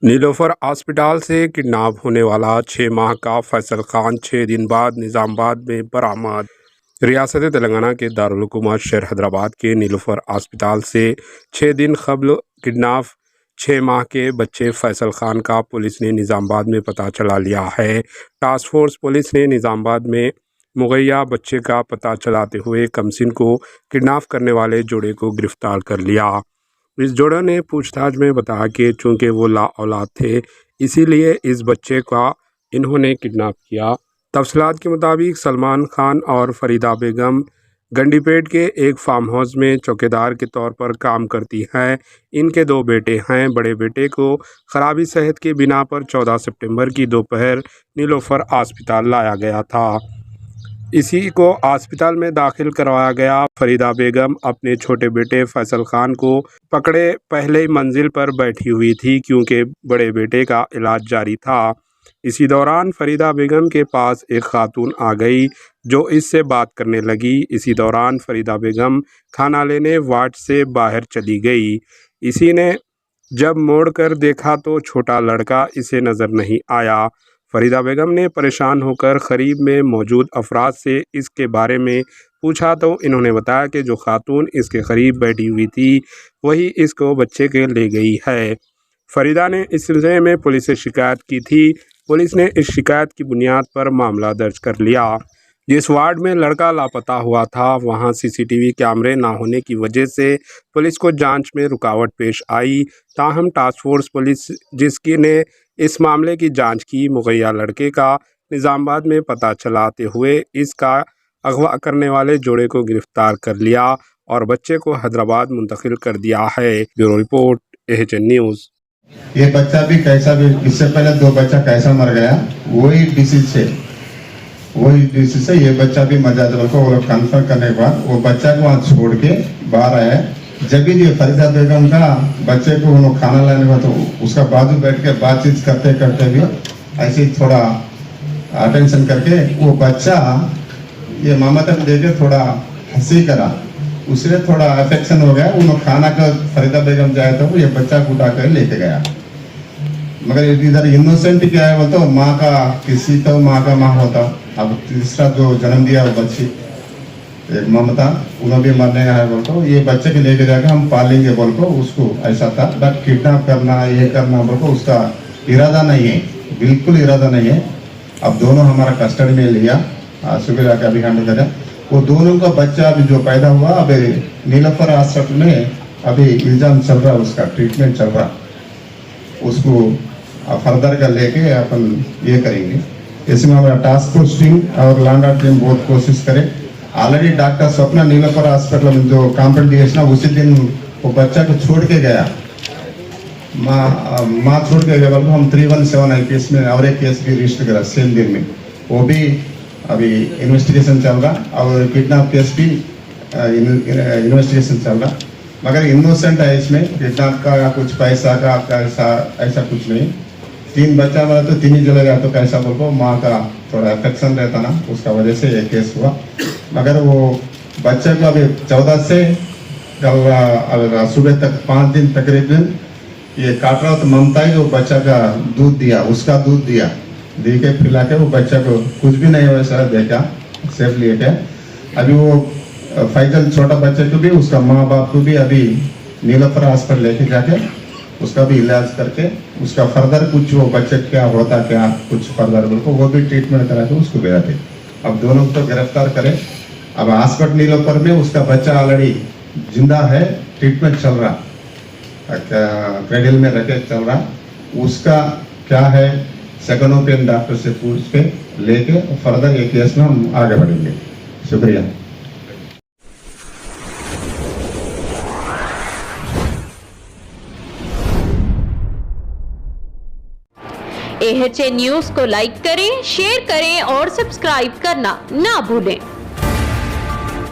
नीलोफर अस्पताल से किडनैप होने वाला 6 माह का फैसल खान 6 दिन बाद निज़ामाबाद में बरामद। रियासत तेलंगाना के दारुल हुकूमत शहर हैदराबाद के नीलोफर अस्पताल से 6 दिन कबल किडनैप 6 माह के बच्चे फैसल खान का पुलिस ने निज़ामाबाद में पता चला लिया है। टास्क फोर्स पुलिस ने निज़ामाबाद में मुगैया बच्चे का पता चलाते हुए कमसिन को किडनैप करने वाले जोड़े को गिरफ्तार कर लिया। इस जोड़े ने पूछताछ में बताया कि चूंकि वो ला औलाद थे, इसीलिए इस बच्चे का इन्होंने किडनैप किया। तफसीलात के मुताबिक सलमान खान और फरीदा बेगम गंडीपेट के एक फार्म हाउस में चौकीदार के तौर पर काम करती हैं। इनके 2 बेटे हैं। बड़े बेटे को खराबी सेहत की बिना पर 14 सितंबर की दोपहर नीलोफर अस्पताल लाया गया था। इसी को अस्पताल में दाखिल करवाया गया। फरीदा बेगम अपने छोटे बेटे फैसल खान को पकड़े पहले मंजिल पर बैठी हुई थी, क्योंकि बड़े बेटे का इलाज जारी था। इसी दौरान फरीदा बेगम के पास एक खातून आ गई जो इससे बात करने लगी। इसी दौरान फरीदा बेगम खाना लेने वार्ड से बाहर चली गई। इसी ने जब मोड़ कर देखा तो छोटा लड़का इसे नज़र नहीं आया। फरीदा बेगम ने परेशान होकर करीब में मौजूद अफराद से इसके बारे में पूछा तो इन्होंने बताया कि जो खातून इसके करीब बैठी हुई थी वही इसको बच्चे के ले गई है। फरीदा ने इस सिलसिले में पुलिस से शिकायत की थी। पुलिस ने इस शिकायत की बुनियाद पर मामला दर्ज कर लिया। जिस वार्ड में लड़का लापता हुआ था वहां सीसीटीवी कैमरे ना होने की वजह से पुलिस को जांच में रुकावट पेश आई। ताहम टास्क फोर्स पुलिस जिसकी ने इस मामले की जांच की, मुगैया लड़के का निज़ामाबाद में पता चलाते हुए इसका अगवा करने वाले जोड़े को गिरफ्तार कर लिया और बच्चे को हैदराबाद मुंतकिल कर दिया है। Bureau report, AHN news. ये बच्चा भी कैसा भी, इससे पहले 2 बच्चा कैसा मर गया, वही डिसीज से ये बच्चा भी मर जाता को वो लोग कन्फर्म करने के बाद वो बच्चा को वहाँ छोड़ के बाहर आया। जब भी ये फरीदा बेगम का बच्चे को उन्होंने खाना लाने का तो उसका बाजू बैठ के बातचीत करते करते भी ऐसे थोड़ा अटेंशन करके वो बच्चा ये ममता देके थोड़ा हंसी करा, उससे थोड़ा अफेक्शन हो गया। उन्होंने खाना का फरीदा बेगम जाए तो ये बच्चा को उठा कर लेके गया। मगर इधर इनोसेंट क्या है वो तो माँ का किसी तो माँ का माँ होता। अब तीसरा जो जन्म दिया वो बच्ची एक ममता, उन्होंने भी मरने है बोल को ये बच्चे के लेके जाकर हम पालेंगे बोल को उसको ऐसा था। बट किडनैप करना ये करना बोल को उसका इरादा नहीं है, बिल्कुल इरादा नहीं है। अब दोनों हमारा कस्टडी में लिया, सुबह का भी हैंडल करा। वो दोनों का बच्चा अभी जो पैदा हुआ अभी नीलोफर हॉस्पिटल में अभी इल्जाम चल रहा, उसका ट्रीटमेंट चल रहा। उसको फर्दर का लेके अपन ये करेंगे। इसमें हमारा टास्क फोर्स टीम और लैंड ऑर्डर टीम बहुत कोशिश करे। Already doctor Swapna Nilofar hospital में जो कंप्लेंट दिया उसी दिन वो बच्चा को छोड़ के गया, माँ छोड़ के गया। हम 317 IPS में और एक केस भी रजिस्टर करा सेम दिन में, वो भी अभी इन्वेस्टिगेशन चल रहा। और किडनैप केस भी इन्वेस्टिगेशन चल रहा। मगर इनोसेंट है इसमें, किडनैप का कुछ पैसा का ऐसा कुछ नहीं। 3 बच्चा वाला तो 3 ही जगह गया तो कैसा बोलो माँ का थोड़ा अफेक्शन रहता ना, उसका वजह से ये केस हुआ। मगर वो बच्चे को अभी 14 से कल सुबह तक 5 दिन तकरीबन ये काट रहा। तो ममता ही जो बच्चा का दूध दिया, उसका दूध दिया, दे के पिला के वो बच्चा को कुछ भी नहीं वैसा देखा, सेफ लिए के। अभी वो फैजल छोटा बच्चे को भी उसका माँ बाप को भी अभी नीलोफर हॉस्पिटल लेके जाके उसका भी इलाज करके उसका फर्दर कुछ वो बच्चे क्या होता क्या कुछ फर्दर को वो भी ट्रीटमेंट करा के उसको भेजा थे। अब दोनों को गिरफ्तार करें। अब हॉस्पिटल नीलोफर में उसका बच्चा ऑलरेडी जिंदा है, ट्रीटमेंट चल रहा, क्रेडिल में रखे चल रहा। उसका क्या है सेकंड ओपिनियन डॉक्टर से पूछ के लेके फर्दर ये केस में हम आगे बढ़ेंगे। शुक्रिया। AHN न्यूज़ को लाइक करें, शेयर करें और सब्सक्राइब करना ना भूलें।